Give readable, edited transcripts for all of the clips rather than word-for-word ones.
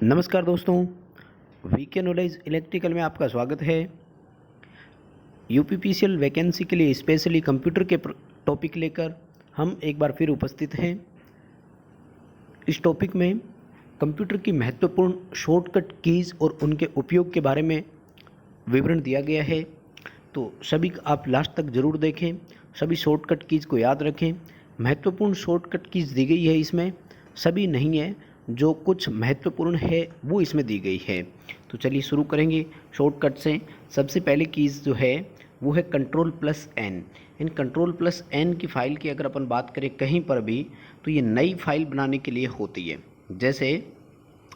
नमस्कार दोस्तों, VK knowledge electrical में आपका स्वागत है। यूपीपीसीएल वैकेंसी के लिए स्पेशली कंप्यूटर के टॉपिक लेकर हम एक बार फिर उपस्थित हैं। इस टॉपिक में कंप्यूटर की महत्वपूर्ण शॉर्टकट कीज़ और उनके उपयोग के बारे में विवरण दिया गया है, तो सभी आप लास्ट तक ज़रूर देखें, सभी शॉर्टकट कीज़ को याद रखें। महत्वपूर्ण शॉर्टकट कीज़ दी गई है, इसमें सभी नहीं है, जो कुछ महत्वपूर्ण है वो इसमें दी गई है। तो चलिए शुरू करेंगे शॉर्टकट से। सबसे पहले कीज़ जो है वो है Ctrl+N। इन Ctrl+N की फ़ाइल की अगर अपन बात करें कहीं पर भी, तो ये नई फाइल बनाने के लिए होती है। जैसे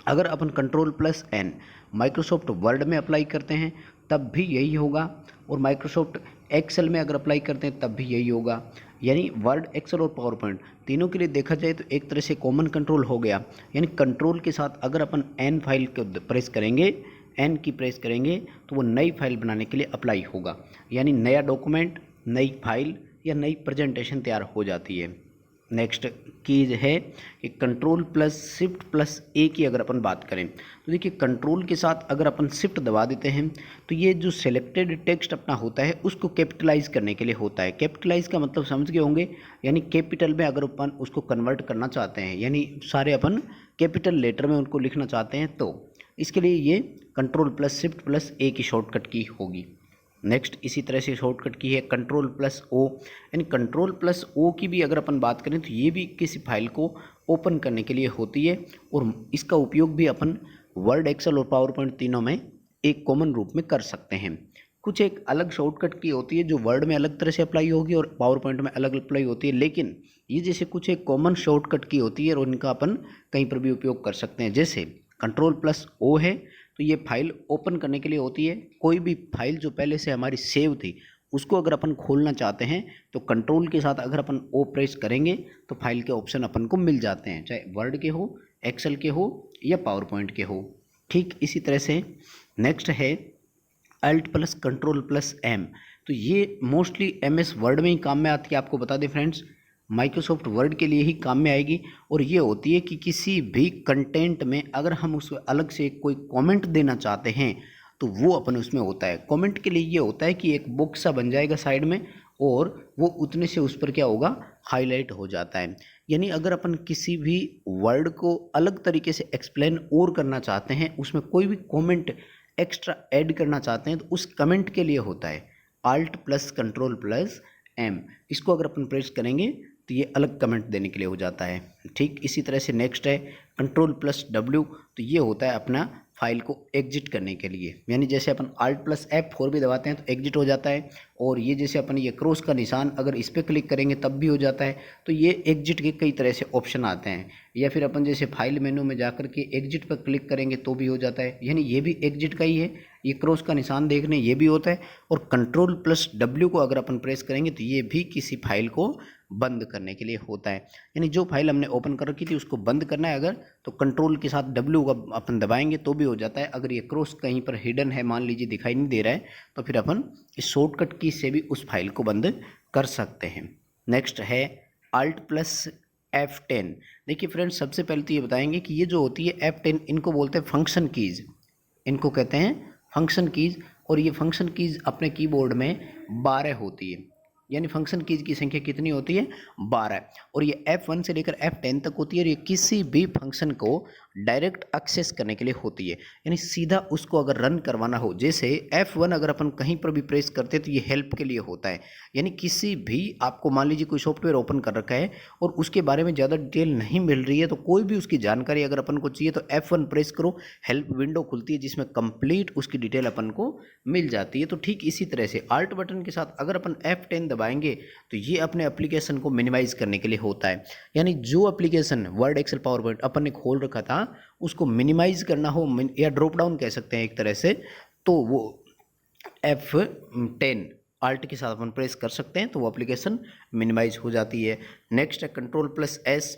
अगर अपन Ctrl+N माइक्रोसॉफ्ट वर्ड में अप्लाई करते हैं तब भी यही होगा, और माइक्रोसॉफ्ट एक्सेल में अगर अप्लाई करते हैं तब भी यही होगा। यानी वर्ड, एक्सेल और पावर पॉइंट तीनों के लिए देखा जाए तो एक तरह से कॉमन कंट्रोल हो गया। यानी कंट्रोल के साथ अगर अपन एन फाइल को प्रेस करेंगे, एन की प्रेस करेंगे, तो वो नई फाइल बनाने के लिए अप्लाई होगा। यानी नया डॉक्यूमेंट, नई फाइल या नई प्रेजेंटेशन तैयार हो जाती है। नेक्स्ट कीज है कि Ctrl+Shift+A की अगर अपन बात करें तो देखिए, कंट्रोल के साथ अगर अपन शिफ्ट दबा देते हैं तो ये जो सिलेक्टेड टेक्स्ट अपना होता है उसको कैपिटलाइज करने के लिए होता है। कैपिटलाइज का मतलब समझ गए होंगे, यानी कैपिटल में अगर अपन उसको कन्वर्ट करना चाहते हैं, यानी सारे अपन कैपिटल लेटर में उनको लिखना चाहते हैं, तो इसके लिए ये Ctrl+Shift+A की शॉर्टकट की होगी। नेक्स्ट इसी तरह से शॉर्टकट की है Ctrl+O। यानी Ctrl+O की भी अगर अपन बात करें तो ये भी किसी फाइल को ओपन करने के लिए होती है, और इसका उपयोग भी अपन वर्ड, एक्सेल और पावर पॉइंट तीनों में एक कॉमन रूप में कर सकते हैं। कुछ एक अलग शॉर्टकट की होती है जो वर्ड में अलग तरह से अप्लाई होगी और पावर पॉइंट में अलग अप्लाई होती है, लेकिन ये जैसे कुछ एक कॉमन शॉर्टकट की होती है और उनका अपन कहीं पर भी उपयोग कर सकते हैं। जैसे Ctrl+O है तो ये फाइल ओपन करने के लिए होती है। कोई भी फाइल जो पहले से हमारी सेव थी उसको अगर अपन खोलना चाहते हैं तो कंट्रोल के साथ अगर अपन ओ प्रेस करेंगे तो फाइल के ऑप्शन अपन को मिल जाते हैं, चाहे वर्ड के हो, एक्सेल के हो या पावर पॉइंट के हो। ठीक इसी तरह से नेक्स्ट है Alt+Ctrl+M। तो ये मोस्टली MS वर्ड में ही काम में आती है। आपको बता दें फ्रेंड्स, माइक्रोसॉफ्ट वर्ड के लिए ही काम में आएगी, और ये होती है कि किसी भी कंटेंट में अगर हम उसमें अलग से कोई कमेंट देना चाहते हैं तो वो अपन उसमें होता है। कमेंट के लिए ये होता है कि एक बॉक्स सा बन जाएगा साइड में, और वो उतने से उस पर क्या होगा, हाईलाइट हो जाता है। यानी अगर अपन किसी भी वर्ड को अलग तरीके से एक्सप्लेन और करना चाहते हैं, उसमें कोई भी कमेंट एक्स्ट्रा ऐड करना चाहते हैं, तो उस कमेंट के लिए होता है Alt+Ctrl+M। इसको अगर अपन प्रेस करेंगे तो ये अलग कमेंट देने के लिए हो जाता है। ठीक इसी तरह से नेक्स्ट है Ctrl+W। तो ये होता है अपना फाइल को एग्जिट करने के लिए। यानी जैसे अपन Alt+F4 भी दबाते हैं तो एग्जिट हो जाता है, और ये जैसे अपन ये क्रॉस का निशान अगर इस पर क्लिक करेंगे तब भी हो जाता है। तो ये एग्जिट के कई तरह से ऑप्शन आते हैं, या फिर अपन जैसे फाइल मेनू में जाकर के एग्जिट पर क्लिक करेंगे तो भी हो जाता है। यानी ये भी एग्जिट का ही है, ये क्रॉस का निशान देखने ये भी होता है। और Ctrl+W को अगर अपन प्रेस करेंगे तो ये भी किसी फाइल को बंद करने के लिए होता है। यानी जो फाइल हमने ओपन कर रखी थी उसको बंद करना है अगर, तो कंट्रोल के साथ W का अपन दबाएंगे तो भी हो जाता है। अगर ये क्रॉस कहीं पर हिडन है, मान लीजिए दिखाई नहीं दे रहा है, तो फिर अपन इस शॉर्टकट की से भी उस फाइल को बंद कर सकते हैं। नेक्स्ट है Alt+F10। देखिए फ्रेंड्स, सबसे पहले तो ये बताएंगे कि ये जो होती है F10, इनको बोलते हैं फंक्शन कीज़, इनको कहते हैं फंक्शन कीज़। और ये फंक्शन कीज़ अपने कीबोर्ड में 12 होती है। यानी फंक्शन कीज की संख्या कितनी होती है, 12। और ये F1 से लेकर F10 तक होती है, और ये किसी भी फंक्शन को डायरेक्ट एक्सेस करने के लिए होती है। यानी सीधा उसको अगर रन करवाना हो, जैसे F1 अगर अपन कहीं पर भी प्रेस करते हैं तो ये हेल्प के लिए होता है। यानी किसी भी आपको मान लीजिए कोई सॉफ्टवेयर ओपन कर रखा है और उसके बारे में ज़्यादा डिटेल नहीं मिल रही है, तो कोई भी उसकी जानकारी अगर अपन को चाहिए तो F1 प्रेस करो, हेल्प विंडो खुलती है जिसमें कंप्लीट उसकी डिटेल अपन को मिल जाती है। तो ठीक इसी तरह से आल्ट बटन के साथ अगर अपन F10 दबाएंगे तो ये अपने एप्लीकेशन को मिनिमाइज करने के लिए होता है। यानी जो application Word, Excel, PowerPoint अपन ने खोल रखा था उसको मिनिमाइज करना हो, या ड्रॉप डाउन कह सकते हैं एक तरह से, तो वो F10 आल्ट के साथ अपन प्रेस कर सकते हैं तो वो एप्लीकेशन मिनिमाइज हो जाती है। नेक्स्ट है Ctrl+S।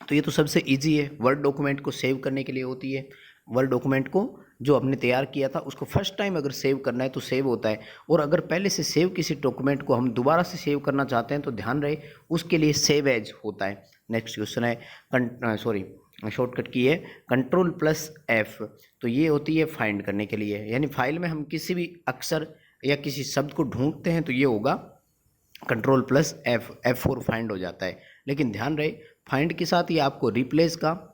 तो ये तो सबसे इजी है, वर्ड डॉक्यूमेंट को सेव करने के लिए होती है। वर्ड डॉक्यूमेंट को जो हमने तैयार किया था उसको फर्स्ट टाइम अगर सेव करना है तो सेव होता है, और अगर पहले से सेव किसी डॉक्यूमेंट को हम दोबारा से सेव करना चाहते हैं तो ध्यान रहे उसके लिए सेव एज होता है। नेक्स्ट क्वेश्चन है शॉर्टकट की है कंट्रोल प्लस एफ। तो ये होती है फाइंड करने के लिए, यानी फाइल में हम किसी भी अक्षर या किसी शब्द को ढूंढते हैं तो ये होगा control plus F, F4 find हो जाता है। लेकिन ध्यान रहे फाइंड के साथ ये आपको रिप्लेस का,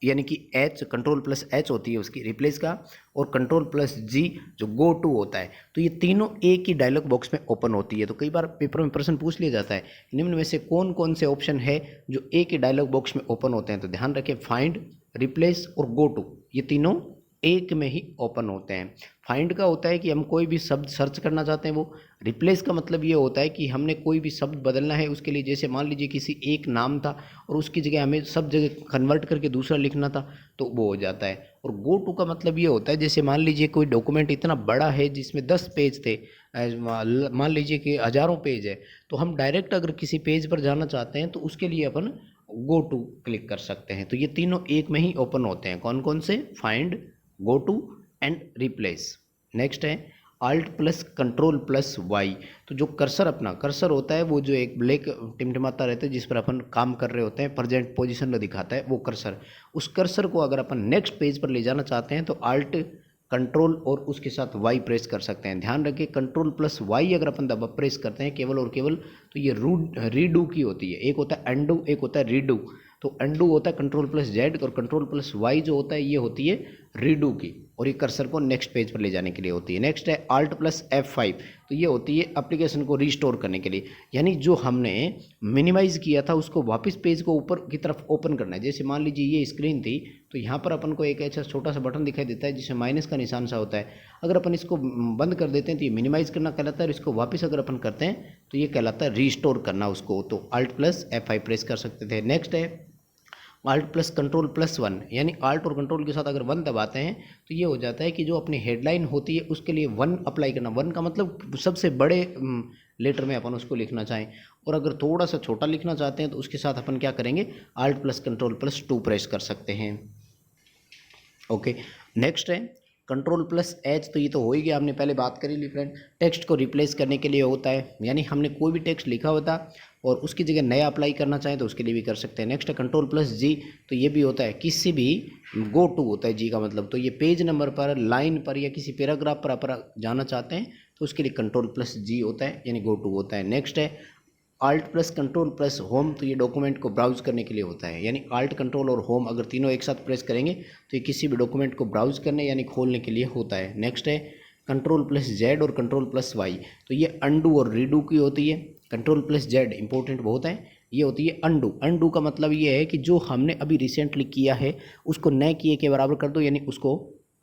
यानी कि एच, कंट्रोल प्लस एच होती है उसकी रिप्लेस का, और कंट्रोल प्लस जी जो गो टू होता है, तो ये तीनों एक ही डायलॉग बॉक्स में ओपन होती है। तो कई बार पेपर में प्रश्न पूछ लिया जाता है निम्न में से कौन कौन से ऑप्शन है जो एक ही डायलॉग बॉक्स में ओपन होते हैं। तो ध्यान रखें फाइंड, रिप्लेस और गो टू ये तीनों एक में ही ओपन होते हैं। फाइंड का होता है कि हम कोई भी शब्द सर्च करना चाहते हैं वो। रिप्लेस का मतलब ये होता है कि हमने कोई भी शब्द बदलना है उसके लिए, जैसे मान लीजिए किसी एक नाम था और उसकी जगह हमें सब जगह कन्वर्ट करके दूसरा लिखना था तो वो हो जाता है। और गो टू का मतलब ये होता है जैसे मान लीजिए कोई डॉक्यूमेंट इतना बड़ा है जिसमें 10 पेज थे, मान लीजिए कि हज़ारों पेज है, तो हम डायरेक्ट अगर किसी पेज पर जाना चाहते हैं तो उसके लिए अपन गो टू क्लिक कर सकते हैं। तो ये तीनों एक में ही ओपन होते हैं। कौन कौन से? Find, go to and replace. Next है alt plus control plus Y. तो जो कर्सर, अपना कर्सर होता है वो जो एक ब्लैक टिमटिमाता रहता है जिस पर अपन काम कर रहे होते हैं, प्रेजेंट पोजीशन में दिखाता है वो कर्सर। उस कर्सर को अगर अपन नेक्स्ट पेज पर ले जाना चाहते हैं तो आल्ट, कंट्रोल और उसके साथ वाई प्रेस कर सकते हैं। ध्यान रखिए कंट्रोल प्लस वाई अगर अपन दबा प्रेस करते हैं केवल और केवल, तो ये रीडू की होती है। एक होता है अंडू, एक होता है रीडू। तो अंडू होता है कंट्रोल प्लस जेड और कंट्रोल प्लस वाई जो होता है ये होती है रीडू की, और ये कर्सर को नेक्स्ट पेज पर ले जाने के लिए होती है। नेक्स्ट है आल्ट प्लस F5। तो ये होती है एप्लीकेशन को रिस्टोर करने के लिए, यानी जो हमने मिनिमाइज किया था उसको वापस पेज को ऊपर की तरफ ओपन करना है। जैसे मान लीजिए ये स्क्रीन थी तो यहाँ पर अपन को एक ऐसा छोटा सा बटन दिखाई देता है जिसमें माइनस का निशान सा होता है। अगर अपन इसको बंद कर देते हैं तो ये मिनिमाइज करना कहलाता है, और इसको वापस अगर अपन करते हैं तो ये कहलाता है रिस्टोर करना उसको। तो आल्ट प्लस F5 प्रेस कर सकते थे। नेक्स्ट है आल्ट प्लस कंट्रोल प्लस 1, यानी आल्ट और कंट्रोल के साथ अगर 1 दबाते हैं तो ये हो जाता है कि जो अपनी हेडलाइन होती है उसके लिए 1 अप्लाई करना। 1 का मतलब सबसे बड़े लेटर में अपन उसको लिखना चाहें, और अगर थोड़ा सा छोटा लिखना चाहते हैं तो उसके साथ अपन क्या करेंगे, alt plus control plus 2 press कर सकते हैं। ओके, नेक्स्ट है कंट्रोल प्लस एच। तो ये तो हो ही गया, हमने पहले बात करी ली फ्रेंड। टेक्स्ट को रिप्लेस करने के लिए होता है, यानी हमने कोई भी टेक्स्ट लिखा होता और उसकी जगह नया अप्लाई करना चाहें तो उसके लिए भी कर सकते हैं। नेक्स्ट है कंट्रोल प्लस जी। तो ये भी होता है किसी भी गो टू होता है जी का मतलब, तो ये पेज नंबर पर, लाइन पर या किसी पैराग्राफ पर आप जाना चाहते हैं तो उसके लिए कंट्रोल प्लस जी होता है, यानी गो टू होता है। नेक्स्ट है alt plus control plus home. तो ये डॉक्यूमेंट को ब्राउज करने के लिए होता है, यानी आल्ट, कंट्रोल और होम अगर तीनों एक साथ प्रेस करेंगे तो ये किसी भी डॉक्यूमेंट को ब्राउज करने यानी खोलने के लिए होता है। नेक्स्ट है कंट्रोल प्लस जेड और कंट्रोल प्लस वाई। तो ये अंडू और रीडू की होती है। कंट्रोल प्लस जेड इंपॉर्टेंट बहुत है, ये होती है अंडू। अंडू का मतलब ये है कि जो हमने अभी रिसेंटली किया है उसको नए किए के बराबर कर दो, यानी उसको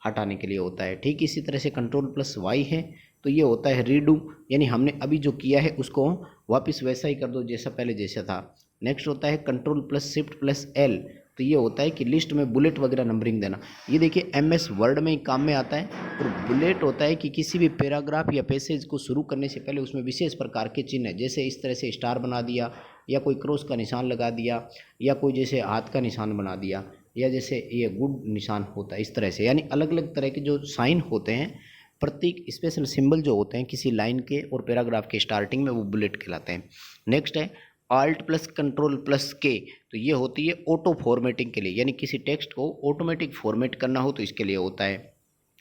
हटाने के लिए होता है। ठीक इसी तरह से कंट्रोल प्लस वाई है तो ये होता है रीडू, यानी हमने अभी जो किया है उसको वापस वैसा ही कर दो जैसा पहले जैसा था। नेक्स्ट होता है control plus shift plus L. तो ये होता है कि लिस्ट में बुलेट वगैरह नंबरिंग देना। ये देखिए MS वर्ड में ही काम में आता है। और बुलेट होता है कि किसी भी पैराग्राफ या पैसेज को शुरू करने से पहले उसमें विशेष प्रकार के चिन्ह, जैसे इस तरह से स्टार बना दिया, या कोई क्रॉस का निशान लगा दिया, या कोई जैसे हाथ का निशान बना दिया, या जैसे ये गुड निशान होता है इस तरह से, यानी अलग अलग तरह के जो साइन होते हैं, प्रतीक, स्पेशल सिंबल जो होते हैं किसी लाइन के और पैराग्राफ के स्टार्टिंग में, वो बुलेट कहलाते हैं। नेक्स्ट है आल्ट प्लस कंट्रोल प्लस के। तो ये होती है ऑटो फॉर्मेटिंग के लिए, यानी किसी टेक्स्ट को ऑटोमेटिक फॉर्मेट करना हो तो इसके लिए होता है।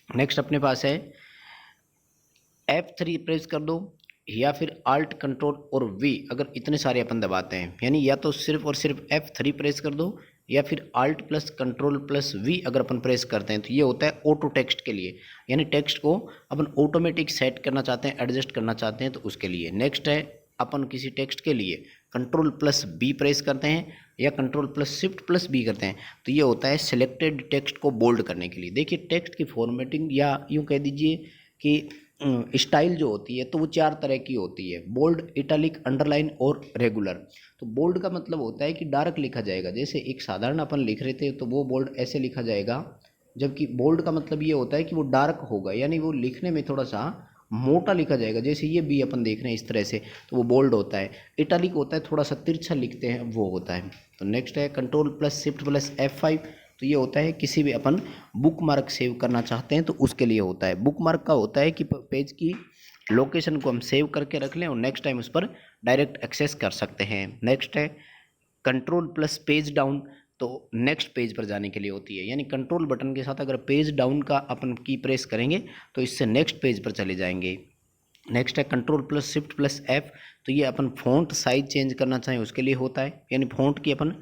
नेक्स्ट अपने पास है F3 प्रेस कर दो, या फिर आल्ट कंट्रोल और V अगर इतने सारे अपन दबाते हैं, यानी या तो सिर्फ और सिर्फ F3 प्रेस कर दो, या फिर alt plus control plus V अगर अपन प्रेस करते हैं तो ये होता है ऑटो टेक्स्ट के लिए, यानी टेक्स्ट को अपन ऑटोमेटिक सेट करना चाहते हैं, एडजस्ट करना चाहते हैं तो उसके लिए। नेक्स्ट है अपन किसी टेक्स्ट के लिए कंट्रोल प्लस B प्रेस करते हैं या control plus shift plus B करते हैं तो ये होता है सिलेक्टेड टेक्स्ट को बोल्ड करने के लिए। देखिए टेक्स्ट की फॉर्मेटिंग, या यूँ कह दीजिए कि स्टाइल जो होती है तो वो 4 तरह की होती है, बोल्ड, इटैलिक, अंडरलाइन और रेगुलर। तो बोल्ड का मतलब होता है कि डार्क लिखा जाएगा, जैसे एक साधारण अपन लिख रहे थे तो वो बोल्ड ऐसे लिखा जाएगा, जबकि बोल्ड का मतलब ये होता है कि वो डार्क होगा, यानी वो लिखने में थोड़ा सा मोटा लिखा जाएगा, जैसे ये बी अपन देख रहे हैं इस तरह से, तो वो बोल्ड होता है। इटैलिक होता है थोड़ा सा तिरछा लिखते हैं, वो होता है। तो नेक्स्ट है control plus shift plus F5। तो ये होता है किसी भी अपन बुक मार्क सेव करना चाहते हैं तो उसके लिए होता है। बुक मार्क का होता है कि पेज की लोकेशन को हम सेव करके रख लें और नेक्स्ट टाइम उस पर डायरेक्ट एक्सेस कर सकते हैं। नेक्स्ट है कंट्रोल प्लस पेज डाउन। तो नेक्स्ट पेज पर जाने के लिए होती है। यानी कंट्रोल बटन के साथ अगर पेज डाउन का अपन की प्रेस करेंगे तो इससे नेक्स्ट पेज पर चले जाएंगे। नेक्स्ट है control plus shift plus F, तो ये अपन फ़ॉन्ट साइज चेंज करना चाहें उसके लिए होता है, यानी फ़ॉन्ट की अपन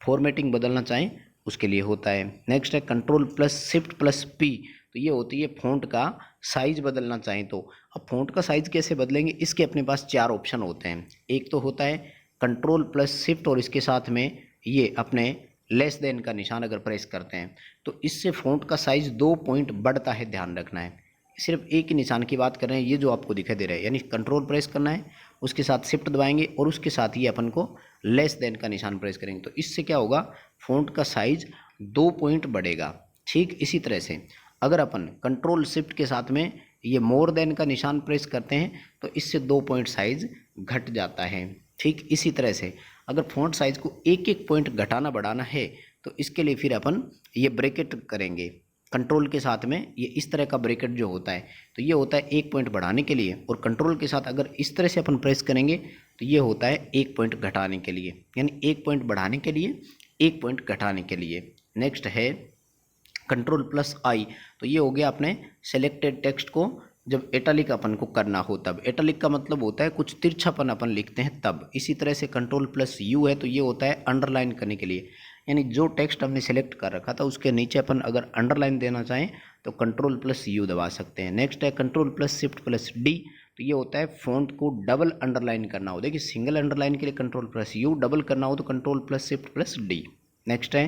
फॉर्मेटिंग बदलना चाहें उसके लिए होता है। नेक्स्ट है control plus shift plus P, तो ये होती है फ़ॉन्ट का साइज़ बदलना चाहें तो। अब फ़ॉन्ट का साइज़ कैसे बदलेंगे, इसके अपने पास 4 ऑप्शन होते हैं। एक तो होता है कंट्रोल प्लस शिफ्ट और इसके साथ में ये अपने लेस देन का निशान अगर प्रेस करते हैं तो इससे फ़ॉन्ट का साइज़ 2 पॉइंट बढ़ता है, ध्यान रखना है। सिर्फ एक ही निशान की बात कर रहे हैं, ये जो आपको दिखाई दे रहा है, यानी कंट्रोल प्रेस करना है, उसके साथ शिफ्ट दबाएंगे और उसके साथ ही अपन को लेस देन का निशान प्रेस करेंगे, तो इससे क्या होगा, फ़ॉन्ट का साइज 2 पॉइंट बढ़ेगा। ठीक इसी तरह से अगर अपन कंट्रोल शिफ्ट के साथ में ये मोर देन का निशान प्रेस करते हैं तो इससे 2 पॉइंट साइज घट जाता है। ठीक इसी तरह से अगर फ़ॉन्ट साइज को एक एक पॉइंट घटाना बढ़ाना है तो इसके लिए फिर अपन ये ब्रैकेट करेंगे। कंट्रोल के साथ में ये इस तरह का ब्रैकेट जो होता है तो ये होता है 1 पॉइंट बढ़ाने के लिए, और कंट्रोल के साथ अगर इस तरह से अपन प्रेस करेंगे तो ये होता है 1 पॉइंट घटाने के लिए, यानी 1 पॉइंट बढ़ाने के लिए 1 पॉइंट घटाने के लिए। नेक्स्ट है कंट्रोल प्लस आई, तो ये हो गया अपने सेलेक्टेड टेक्स्ट को जब एटालिक अपन को करना हो तब। एटालिक का मतलब होता है कुछ तिरछापन अपन लिखते हैं तब। इसी तरह से कंट्रोल प्लस यू है तो ये होता है अंडरलाइन करने के लिए, यानी जो टेक्स्ट हमने सेलेक्ट कर रखा था उसके नीचे अपन अगर अंडरलाइन देना चाहें तो कंट्रोल प्लस यू दबा सकते हैं। नेक्स्ट है control plus shift plus D, तो ये होता है फ़ॉन्ट को डबल अंडरलाइन करना हो। देखिए सिंगल अंडरलाइन के लिए कंट्रोल प्लस यू, डबल करना हो तो control plus shift plus D. Next है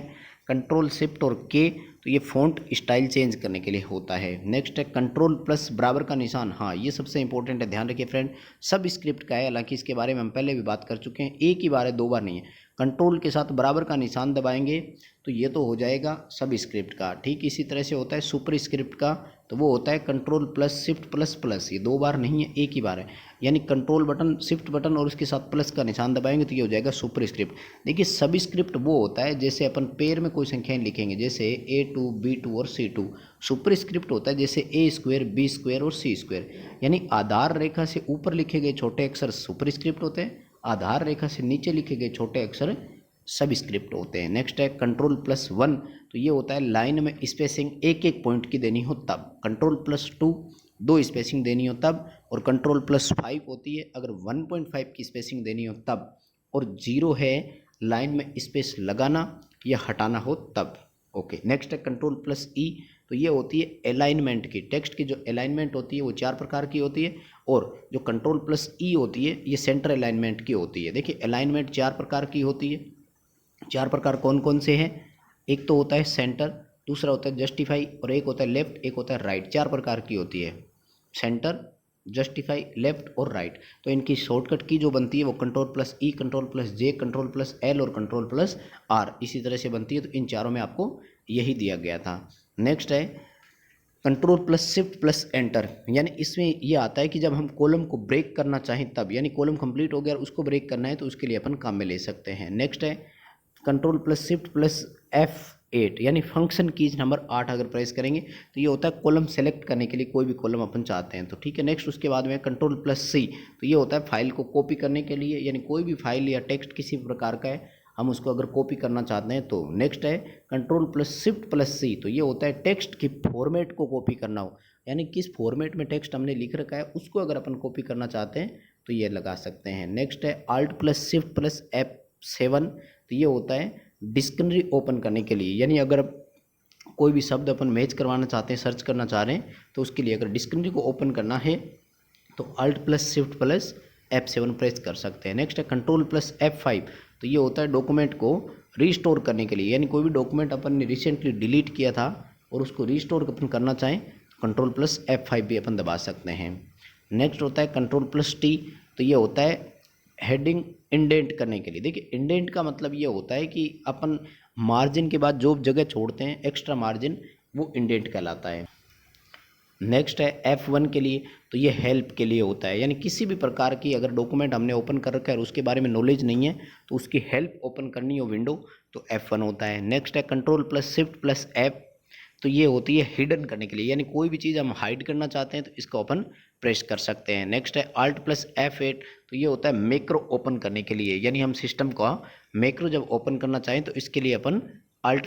कंट्रोल शिफ्ट और के, तो ये फ़ॉन्ट स्टाइल चेंज करने के लिए होता है। नेक्स्ट है कंट्रोल प्लस बराबर का निशान, हाँ ये सबसे इंपॉर्टेंट है, ध्यान रखिए फ्रेंड, सब स्क्रिप्ट का है, हालांकि इसके बारे में हम पहले भी बात कर चुके हैं, एक ही बार है, 2 बार नहीं है। कंट्रोल के साथ बराबर का निशान दबाएंगे तो ये तो हो जाएगा सब स्क्रिप्ट का। ठीक इसी तरह से होता है सुपर स्क्रिप्ट का, तो वो होता है control plus shift plus plus, ये 2 बार नहीं है, एक ही बार है, यानी कंट्रोल बटन शिफ्ट बटन और उसके साथ प्लस का निशान दबाएंगे तो ये हो जाएगा सुपर स्क्रिप्ट। देखिए सब स्क्रिप्ट वो होता है जैसे अपन पेयर में कोई संख्याएं लिखेंगे, जैसे A2 B2 और C2। सुपर स्क्रिप्ट होता है जैसे A² B² और C², यानी आधार रेखा से ऊपर लिखे गए छोटे अक्षर सुपर स्क्रिप्ट होते हैं, आधार रेखा से नीचे लिखे गए छोटे अक्षर सब स्क्रिप्ट होते हैं। नेक्स्ट है कंट्रोल प्लस 1, तो ये होता है लाइन में स्पेसिंग एक एक पॉइंट की देनी हो तब। कंट्रोल प्लस 2 2 स्पेसिंग देनी हो तब, और कंट्रोल प्लस 5 होती है अगर 1.5 की स्पेसिंग देनी हो तब, और 0 है लाइन में स्पेस लगाना या हटाना हो तब। ओके, नेक्स्ट है कंट्रोल प्लस ई, तो ये होती है अलाइनमेंट की, टेक्स्ट की जो अलाइनमेंट होती है वो 4 प्रकार की होती है, और जो कंट्रोल प्लस ई होती है ये सेंटर अलाइनमेंट की होती है। देखिए अलाइनमेंट 4 प्रकार की होती है, 4 प्रकार कौन कौन से हैं, एक तो होता है सेंटर, दूसरा होता है जस्टिफाई, और एक होता है लेफ्ट, एक होता है राइट। 4 प्रकार की होती है, सेंटर, जस्टिफाई, लेफ्ट और राइट। तो इनकी शॉर्टकट की जो बनती है वो कंट्रोल प्लस ई, कंट्रोल प्लस जे, कंट्रोल प्लस एल और कंट्रोल प्लस आर, इसी तरह से बनती है। तो इन चारों में आपको यही दिया गया था। नेक्स्ट है control plus shift plus enter, यानी इसमें ये आता है कि जब हम कॉलम को ब्रेक करना चाहें तब, यानी कॉलम कंप्लीट हो गया और उसको ब्रेक करना है तो उसके लिए अपन काम में ले सकते हैं। नेक्स्ट है control plus shift plus F8, यानी फंक्शन कीज नंबर 8 अगर प्रेस करेंगे तो ये होता है कॉलम सेलेक्ट करने के लिए, कोई भी कॉलम अपन चाहते हैं तो। ठीक है, नेक्स्ट उसके बाद में कंट्रोल प्लस C, तो ये होता है फाइल को कॉपी करने के लिए, यानी कोई भी फाइल या टेक्स्ट किसी प्रकार का है हम उसको अगर कॉपी करना चाहते हैं तो। नेक्स्ट है control plus shift plus C, तो ये होता है टेक्स्ट की फॉर्मेट को कॉपी करना हो, यानी किस फॉर्मेट में टेक्स्ट हमने लिख रखा है उसको अगर अपन कॉपी करना चाहते हैं तो ये लगा सकते हैं। नेक्स्ट है alt plus shift plus F7, तो ये होता है डिक्शनरी ओपन करने के लिए, यानी अगर कोई भी शब्द अपन मैच करवाना चाहते हैं, सर्च करना चाह रहे हैं तो उसके लिए अगर डिक्शनरी को ओपन करना है तो alt plus shift plus F7 press कर सकते हैं। नेक्स्ट है कंट्रोल प्लस F5, तो ये होता है डॉक्यूमेंट को रीस्टोर करने के लिए, यानी कोई भी डॉक्यूमेंट अपन ने रिसेंटली डिलीट किया था और उसको रीस्टोर अपन करना चाहें तो कंट्रोल प्लस F5 भी अपन दबा सकते हैं। नेक्स्ट होता है कंट्रोल प्लस T, तो ये होता है हेडिंग इंडेंट करने के लिए। देखिए इंडेंट का मतलब ये होता है कि अपन मार्जिन के बाद जो जगह छोड़ते हैं एक्स्ट्रा मार्जिन, वो इंडेंट कहलाता है। नेक्स्ट है F1 के लिए, तो ये हेल्प के लिए होता है, यानी किसी भी प्रकार की अगर डॉक्यूमेंट हमने ओपन कर रखा है और उसके बारे में नॉलेज नहीं है तो उसकी हेल्प ओपन करनी हो विंडो तो F1 होता है। नेक्स्ट है control plus shift plus F, तो ये होती है हिडन करने के लिए, यानी कोई भी चीज़ हम हाइड करना चाहते हैं तो इसका अपन प्रेस कर सकते हैं। नेक्स्ट है Alt+F8, तो ये होता है मैक्रो ओपन करने के लिए, यानी हम सिस्टम का मैक्रो जब ओपन करना चाहें तो इसके लिए अपन Alt+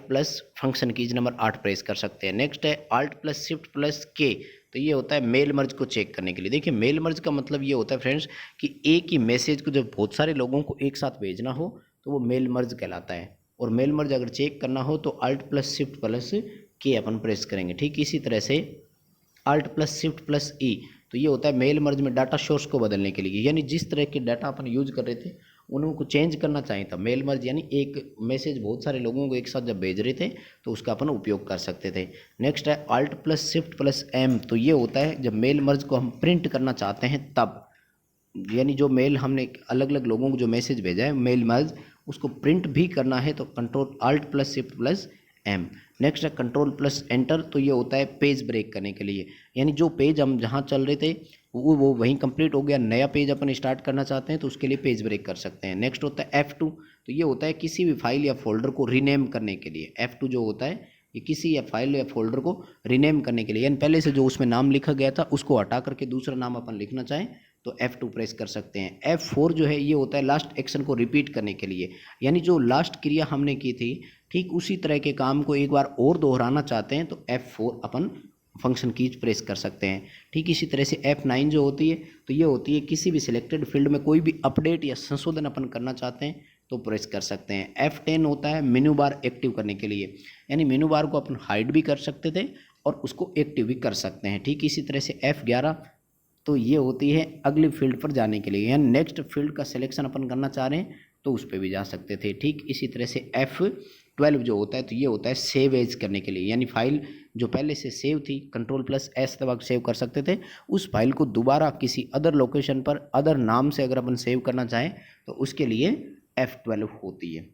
function keys number 8 press कर सकते हैं। नेक्स्ट है Alt+Shift+K, तो ये होता है मेल मर्ज को चेक करने के लिए। देखिए मेल मर्ज का मतलब ये होता है फ्रेंड्स कि एक ही मैसेज को जब बहुत सारे लोगों को एक साथ भेजना हो तो वो मेल मर्ज कहलाता है। और मेल मर्ज अगर चेक करना हो तो Alt+Shift+K अपन प्रेस करेंगे। ठीक इसी तरह से Alt+Shift+E, तो ये होता है मेल मर्ज में डाटा सोर्स को बदलने के लिए, यानी जिस तरह के डाटा अपन यूज कर रहे थे उनको चेंज करना चाहिए था। मेल मर्ज यानी एक मैसेज बहुत सारे लोगों को एक साथ जब भेज रहे थे तो उसका अपन उपयोग कर सकते थे। नेक्स्ट है Alt+Shift+M, तो ये होता है जब मेल मर्ज को हम प्रिंट करना चाहते हैं तब, यानी जो मेल हमने अलग अलग लोगों को जो मैसेज भेजा है मेल मर्ज उसको प्रिंट भी करना है तो कंट्रोल Alt+Shift+M। नेक्स्ट है Ctrl+Enter, तो ये होता है पेज ब्रेक करने के लिए, यानी जो पेज हम जहाँ चल रहे थे वो वहीं कंप्लीट हो गया, नया पेज अपन स्टार्ट करना चाहते हैं तो उसके लिए पेज ब्रेक कर सकते हैं। नेक्स्ट होता है F2, तो ये होता है किसी भी फाइल या फोल्डर को रीनेम करने के लिए। F2 जो होता है ये किसी या फाइल या फोल्डर को रीनेम करने के लिए, यानी पहले से जो उसमें नाम लिखा गया था उसको हटा करके दूसरा नाम अपन लिखना चाहें तो F2 प्रेस कर सकते हैं। F4 जो है ये होता है लास्ट एक्शन को रिपीट करने के लिए, यानी जो लास्ट क्रिया हमने की थी ठीक उसी तरह के काम को एक बार और दोहराना चाहते हैं तो F4 अपन फंक्शन कीज प्रेस कर सकते हैं। ठीक इसी तरह से F9 जो होती है तो ये होती है किसी भी सिलेक्टेड फील्ड में कोई भी अपडेट या संशोधन अपन करना चाहते हैं तो प्रेस कर सकते हैं। F10 होता है मेनू बार एक्टिव करने के लिए, यानी मेनू बार को अपन हाइड भी कर सकते थे और उसको एक्टिव भी कर सकते हैं। ठीक इसी तरह से F11, तो ये होती है अगली फील्ड पर जाने के लिए, यानी नेक्स्ट फील्ड का सिलेक्शन अपन करना चाह रहे हैं तो उस पर भी जा सकते थे। ठीक इसी तरह से F12 जो होता है तो ये होता है सेव एज करने के लिए, यानी फाइल जो पहले से सेव थी Ctrl+S दबा सेव कर सकते थे, उस फाइल को दोबारा किसी अदर लोकेशन पर अदर नाम से अगर अपन सेव करना चाहें तो उसके लिए F12 होती है।